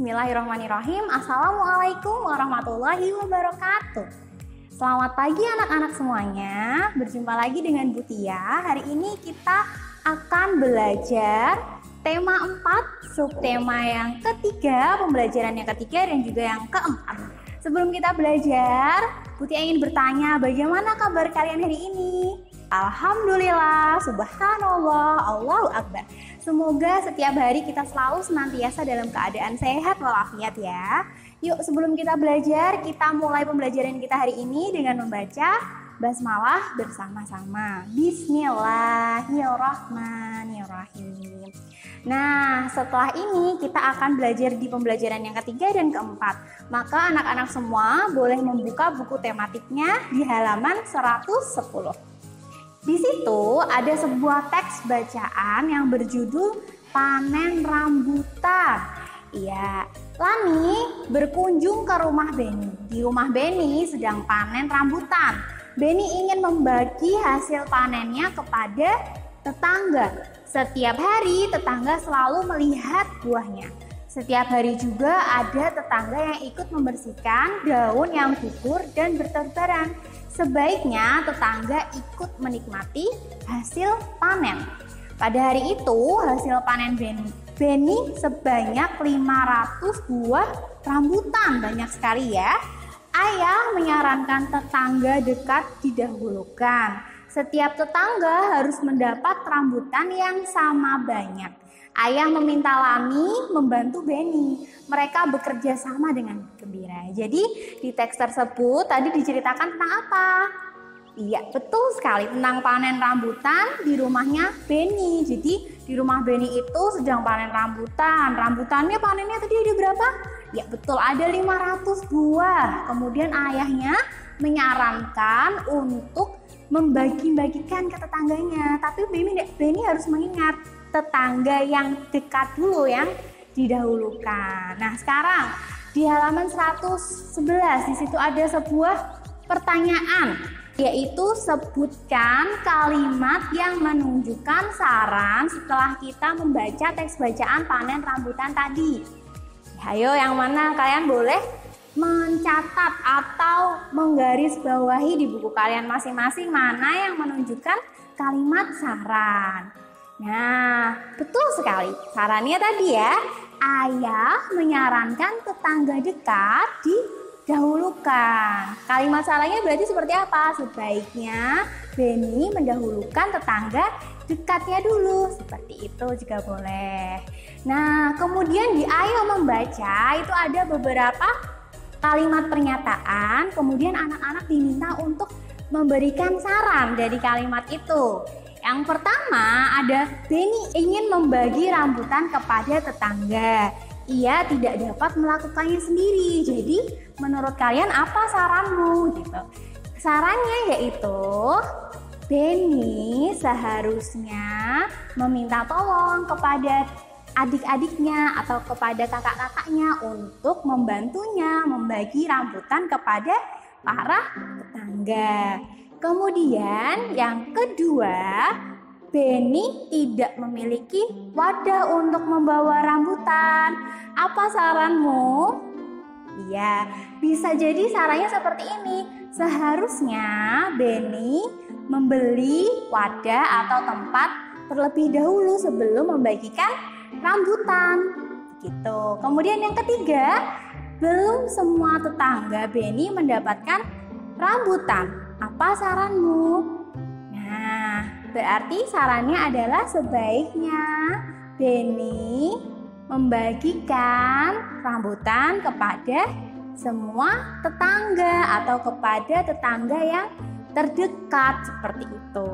Bismillahirrahmanirrahim. Assalamualaikum warahmatullahi wabarakatuh. Selamat pagi anak-anak semuanya. Berjumpa lagi dengan Bu Tia. Hari ini kita akan belajar tema 4, subtema yang ketiga, pembelajaran yang ketiga dan juga yang keempat. Sebelum kita belajar, Bu Tia ingin bertanya, bagaimana kabar kalian hari ini? Alhamdulillah, subhanallah, Allahu Akbar. Semoga setiap hari kita selalu senantiasa dalam keadaan sehat walafiat ya. Yuk sebelum kita belajar, kita mulai pembelajaran kita hari ini dengan membaca basmalah bersama-sama. Bismillahirrahmanirrahim. Nah, setelah ini kita akan belajar di pembelajaran yang ketiga dan keempat. Maka anak-anak semua boleh membuka buku tematiknya di halaman 110. Di situ ada sebuah teks bacaan yang berjudul Panen Rambutan. Iya, Lani berkunjung ke rumah Beni. Di rumah Beni sedang panen rambutan. Beni ingin membagi hasil panennya kepada tetangga. Setiap hari tetangga selalu melihat buahnya. Setiap hari juga ada tetangga yang ikut membersihkan daun yang gugur dan berterbaran. Sebaiknya tetangga ikut menikmati hasil panen. Pada hari itu hasil panen Beni sebanyak 500 buah rambutan. Banyak sekali ya. Ayah menyarankan tetangga dekat didahulukan. Setiap tetangga harus mendapat rambutan yang sama banyak. Ayah meminta Lani membantu Beni. Mereka bekerja sama dengan gembira. Jadi di teks tersebut tadi diceritakan tentang apa? Iya, betul sekali, tentang panen rambutan di rumahnya Beni. Jadi di rumah Beni itu sedang panen rambutan. Rambutannya panennya tadi ada berapa? Ya betul, ada 500 buah. Kemudian ayahnya menyarankan untuk membagi-bagikan ke tetangganya. Tapi Beni harus mengingat tetangga yang dekat dulu yang didahulukan. Nah, sekarang di halaman 111 di situ ada sebuah pertanyaan, yaitu sebutkan kalimat yang menunjukkan saran setelah kita membaca teks bacaan panen rambutan tadi. Ayo, yang mana kalian boleh mencatat atau menggarisbawahi di buku kalian masing-masing mana yang menunjukkan kalimat saran. Nah, betul sekali. Sarannya tadi ya, ayah menyarankan tetangga dekat didahulukan. Kalimat sarannya berarti seperti apa? Sebaiknya Beni mendahulukan tetangga dekatnya dulu. Seperti itu juga boleh. Nah, kemudian di ayo membaca itu ada beberapa kalimat pernyataan. Kemudian anak-anak diminta untuk memberikan saran dari kalimat itu. Yang pertama ada Beni ingin membagi rambutan kepada tetangga. Ia tidak dapat melakukannya sendiri. Jadi menurut kalian apa saranmu? Gitu. Sarannya yaitu Beni seharusnya meminta tolong kepada adik-adiknya atau kepada kakak-kakaknya untuk membantunya membagi rambutan kepada para tetangga. Kemudian yang kedua, Beni tidak memiliki wadah untuk membawa rambutan. Apa saranmu? Iya, bisa jadi sarannya seperti ini. Seharusnya Beni membeli wadah atau tempat terlebih dahulu sebelum membagikan rambutan. Gitu. Kemudian yang ketiga, belum semua tetangga Beni mendapatkan rambutan. Apa saranmu? Nah, berarti sarannya adalah sebaiknya Beni membagikan rambutan kepada semua tetangga atau kepada tetangga yang terdekat seperti itu.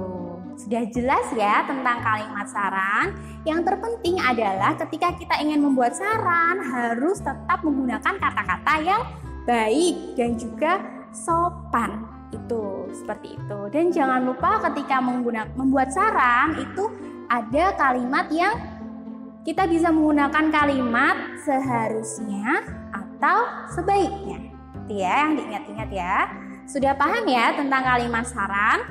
Sudah jelas ya tentang kalimat saran. Yang terpenting adalah ketika kita ingin membuat saran harus tetap menggunakan kata-kata yang baik dan juga sopan. Itu seperti itu. Dan jangan lupa ketika membuat saran itu ada kalimat yang kita bisa menggunakan kalimat seharusnya atau sebaiknya. Itu ya yang diingat-ingat ya. Sudah paham ya tentang kalimat saran?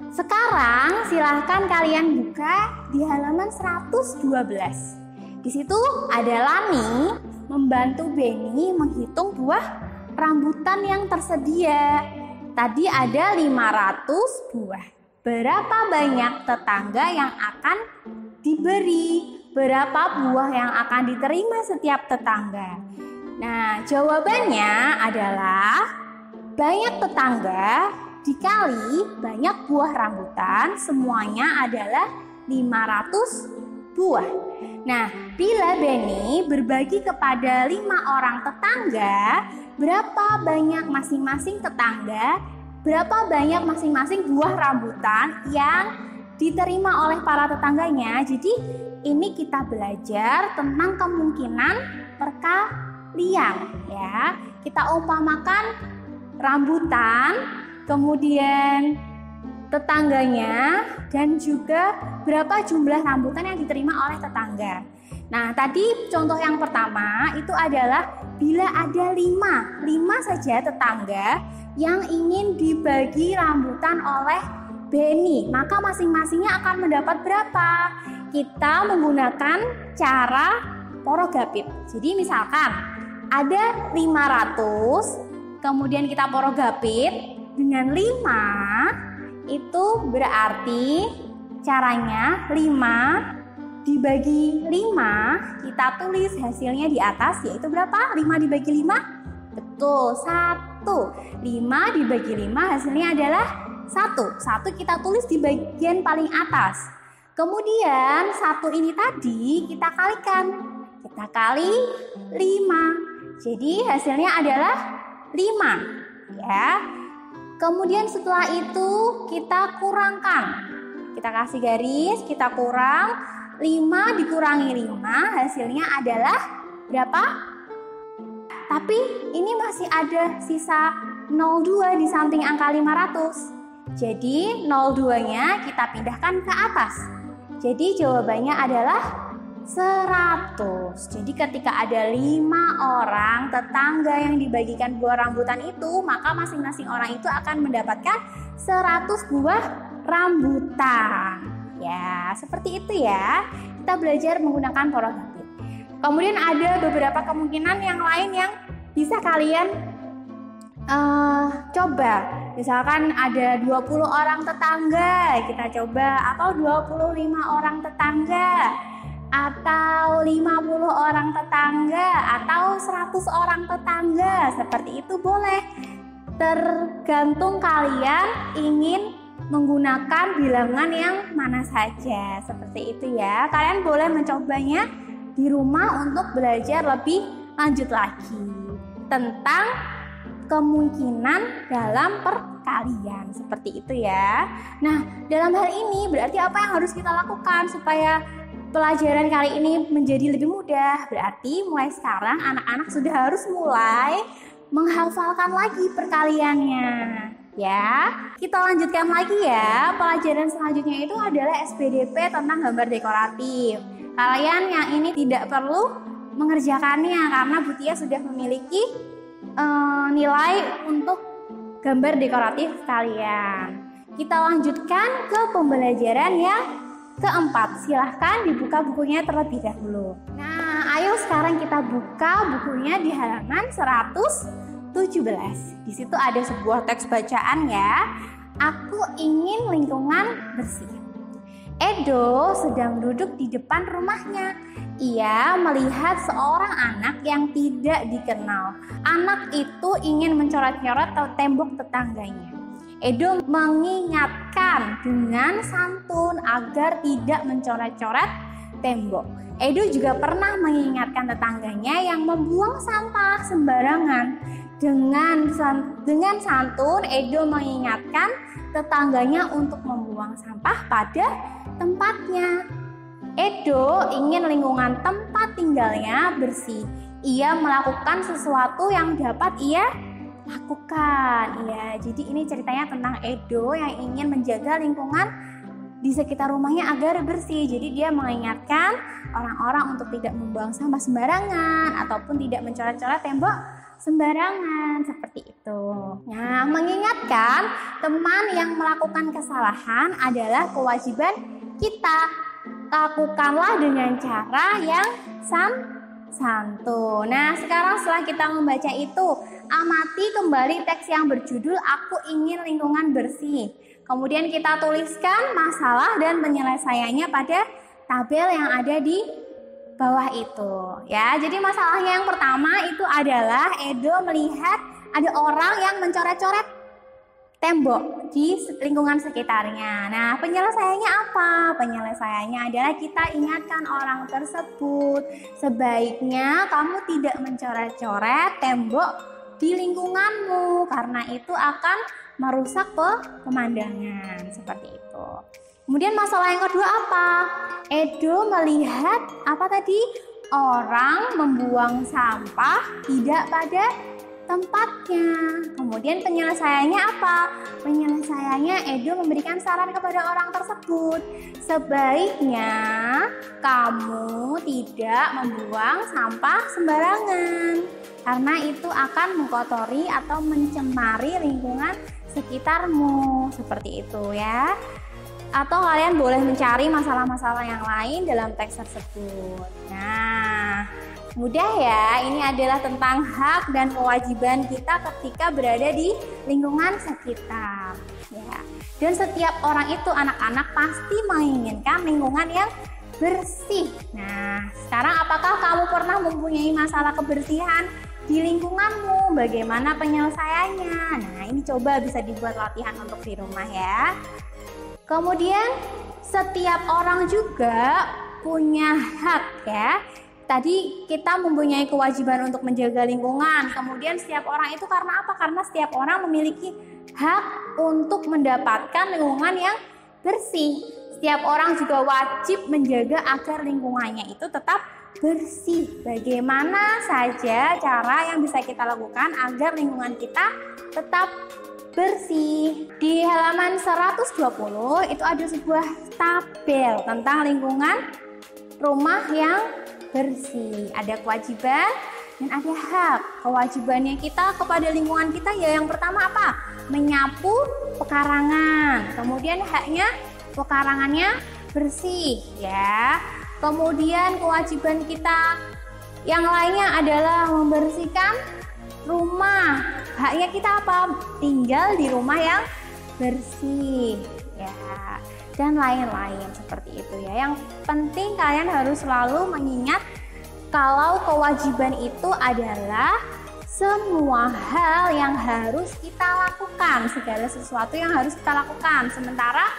Sekarang silahkan kalian buka di halaman 112. Di situ ada Lani membantu Benny menghitung buah rambutan yang tersedia. Tadi ada 500 buah. Berapa banyak tetangga yang akan diberi? Berapa buah yang akan diterima setiap tetangga? Nah, jawabannya adalah banyak tetangga dikali banyak buah rambutan, semuanya adalah 500 buah. Nah, bila Benny berbagi kepada 5 orang tetangga, berapa banyak masing-masing tetangga, berapa banyak masing-masing buah rambutan yang diterima oleh para tetangganya. Jadi ini kita belajar tentang kemungkinan perkalian ya. Kita umpamakan rambutan, kemudian tetangganya, dan juga berapa jumlah rambutan yang diterima oleh tetangga. Nah, tadi contoh yang pertama itu adalah bila ada 5 saja tetangga yang ingin dibagi rambutan oleh Benny, maka masing-masingnya akan mendapat berapa? Kita menggunakan cara porogapit. Jadi misalkan ada 500, kemudian kita porogapit dengan 5, itu berarti caranya 5 dibagi 5, kita tulis hasilnya di atas, yaitu berapa? 5 dibagi 5? Betul, 1. 5 dibagi 5 hasilnya adalah 1. 1 kita tulis di bagian paling atas. Kemudian 1 ini tadi kita kalikan. Kita kali 5. Jadi hasilnya adalah 5. Ya. Kemudian setelah itu kita kurangkan. Kita kasih garis, kita kurang. 5 dikurangi 5 hasilnya adalah berapa? Tapi ini masih ada sisa 02 di samping angka 500. Jadi 02-nya kita pindahkan ke atas. Jadi jawabannya adalah 100. Jadi ketika ada 5 orang tetangga yang dibagikan buah rambutan itu, maka masing-masing orang itu akan mendapatkan 100 buah rambutan. Ya, seperti itu ya. Kita belajar menggunakan porogapit. Kemudian ada beberapa kemungkinan yang lain yang bisa kalian coba. Misalkan ada 20 orang tetangga, kita coba, atau 25 orang tetangga, atau 50 orang tetangga, atau 100 orang tetangga. Seperti itu boleh. Tergantung kalian ingin menggunakan bilangan yang mana saja. Seperti itu ya. Kalian boleh mencobanya di rumah untuk belajar lebih lanjut lagi tentang kemungkinan dalam perkalian. Seperti itu ya. Nah, dalam hal ini berarti apa yang harus kita lakukan supaya pelajaran kali ini menjadi lebih mudah? Berarti mulai sekarang anak-anak sudah harus mulai menghafalkan lagi perkaliannya. Ya, kita lanjutkan lagi ya. Pelajaran selanjutnya itu adalah SPDP tentang gambar dekoratif. Kalian yang ini tidak perlu mengerjakannya karena Butia sudah memiliki nilai untuk gambar dekoratif kalian. Kita lanjutkan ke pembelajaran yang keempat. Silahkan dibuka bukunya terlebih dahulu. Nah, ayo sekarang kita buka bukunya di halaman 117. Di situ ada sebuah teks bacaan ya. Aku ingin lingkungan bersih. Edo sedang duduk di depan rumahnya. Ia melihat seorang anak yang tidak dikenal. Anak itu ingin mencoret-coret tembok tetangganya. Edo mengingatkan dengan santun agar tidak mencoret-coret tembok. Edo juga pernah mengingatkan tetangganya yang membuang sampah sembarangan. Dengan santun, Edo mengingatkan tetangganya untuk membuang sampah pada tempatnya. Edo ingin lingkungan tempat tinggalnya bersih. Ia melakukan sesuatu yang dapat ia lakukan. Ya, jadi ini ceritanya tentang Edo yang ingin menjaga lingkungan di sekitar rumahnya agar bersih. Jadi dia mengingatkan orang-orang untuk tidak membuang sampah sembarangan ataupun tidak mencoret-coret tembok sembarangan, seperti itu. Nah, mengingatkan teman yang melakukan kesalahan adalah kewajiban kita. Lakukanlah dengan cara yang santun. Nah, sekarang setelah kita membaca itu, amati kembali teks yang berjudul Aku Ingin Lingkungan Bersih. Kemudian kita tuliskan masalah dan penyelesaiannya pada tabel yang ada di bawah itu. Ya, jadi masalahnya yang pertama itu adalah Edo melihat ada orang yang mencoret-coret tembok di lingkungan sekitarnya. Nah, penyelesaiannya apa? Penyelesaiannya adalah kita ingatkan orang tersebut, sebaiknya kamu tidak mencoret-coret tembok di lingkunganmu karena itu akan merusak pemandangan, seperti itu. Kemudian masalah yang kedua apa? Edo melihat apa tadi? Orang membuang sampah tidak pada tempatnya. Kemudian penyelesaiannya apa? Penyelesaiannya Edo memberikan saran kepada orang tersebut. Sebaiknya kamu tidak membuang sampah sembarangan karena itu akan mengkotori atau mencemari lingkungan sekitarmu. Seperti itu ya. Atau kalian boleh mencari masalah-masalah yang lain dalam teks tersebut. Nah, mudah ya, ini adalah tentang hak dan kewajiban kita ketika berada di lingkungan sekitar. Ya. Dan setiap orang itu, anak-anak pasti menginginkan lingkungan yang bersih. Nah, sekarang apakah kamu pernah mempunyai masalah kebersihan di lingkunganmu? Bagaimana penyelesaiannya? Nah, ini coba bisa dibuat latihan untuk di rumah ya. Kemudian setiap orang juga punya hak ya. Tadi kita mempunyai kewajiban untuk menjaga lingkungan. Kemudian setiap orang itu karena apa? Karena setiap orang memiliki hak untuk mendapatkan lingkungan yang bersih. Setiap orang juga wajib menjaga agar lingkungannya itu tetap bersih. Bagaimana saja cara yang bisa kita lakukan agar lingkungan kita tetap bersih. Di halaman 120 itu ada sebuah tabel tentang lingkungan rumah yang bersih. Ada kewajiban dan ada hak. Kewajibannya kita kepada lingkungan kita ya yang pertama apa? Menyapu pekarangan. Kemudian haknya pekarangannya bersih ya. Kemudian kewajiban kita yang lainnya adalah membersihkan rumah. Haknya kita apa? Tinggal di rumah yang bersih ya. Dan lain-lain seperti itu ya. Yang penting kalian harus selalu mengingat kalau kewajiban itu adalah semua hal yang harus kita lakukan, segala sesuatu yang harus kita lakukan. Sementara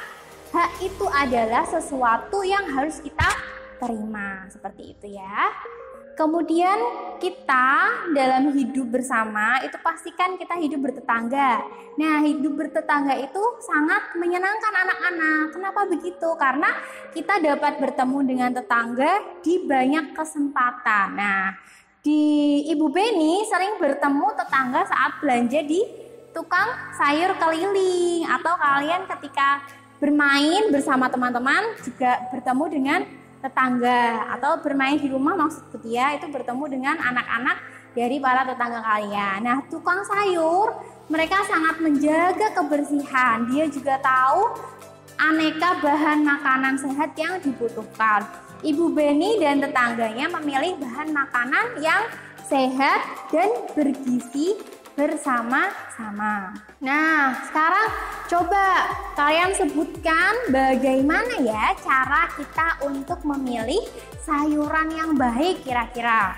hak itu adalah sesuatu yang harus kita terima, seperti itu ya. Kemudian kita dalam hidup bersama itu pastikan kita hidup bertetangga. Nah, hidup bertetangga itu sangat menyenangkan anak-anak. Kenapa begitu? Karena kita dapat bertemu dengan tetangga di banyak kesempatan. Nah, di Ibu Beni sering bertemu tetangga saat belanja di tukang sayur keliling. Atau kalian ketika bermain bersama teman-teman juga bertemu dengan tetangga, atau bermain di rumah maksud dia itu bertemu dengan anak-anak dari para tetangga kalian. Nah, tukang sayur mereka sangat menjaga kebersihan. Dia juga tahu aneka bahan makanan sehat yang dibutuhkan. Ibu Beni dan tetangganya memilih bahan makanan yang sehat dan bergizi bersama-sama. Nah, sekarang coba kalian sebutkan bagaimana ya cara kita untuk memilih sayuran yang baik kira-kira.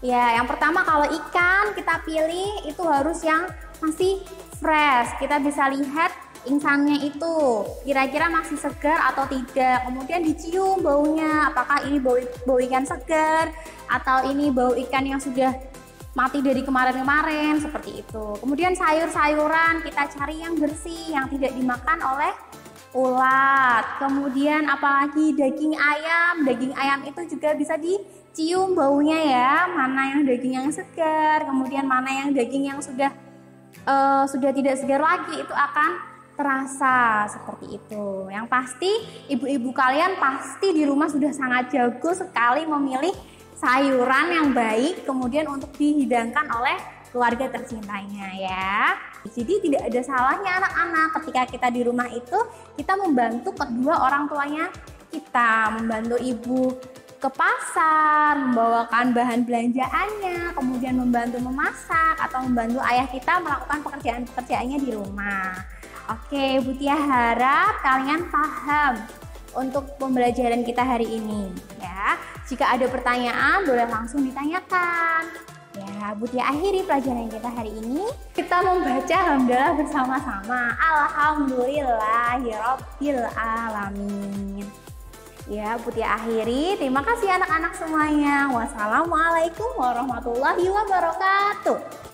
Ya, yang pertama kalau ikan kita pilih itu harus yang masih fresh. Kita bisa lihat insannya itu kira-kira masih segar atau tidak. Kemudian dicium baunya, apakah ini bau ikan segar atau ini bau ikan yang sudah mati dari kemarin-kemarin, seperti itu. Kemudian sayur-sayuran kita cari yang bersih, yang tidak dimakan oleh ulat. Kemudian apalagi daging ayam itu juga bisa dicium baunya ya, mana yang daging yang segar, kemudian mana yang daging yang sudah tidak segar lagi, itu akan terasa seperti itu. Yang pasti ibu-ibu kalian pasti di rumah sudah sangat jago sekali memilih sayuran yang baik kemudian untuk dihidangkan oleh keluarga tercintanya ya. Jadi tidak ada salahnya anak-anak ketika kita di rumah itu kita membantu kedua orang tuanya kita, membantu ibu ke pasar, membawakan bahan belanjaannya, kemudian membantu memasak atau membantu ayah kita melakukan pekerjaan-pekerjaannya di rumah. Oke, Bu Tia harap kalian paham untuk pembelajaran kita hari ini ya. Jika ada pertanyaan boleh langsung ditanyakan. Ya, Bu Tia akhiri pelajaran kita hari ini. Kita membaca hamdalah bersama-sama. Alhamdulillahirabbil alamin. Ya, Bu Tia akhiri. Terima kasih anak-anak semuanya. Wassalamualaikum warahmatullahi wabarakatuh.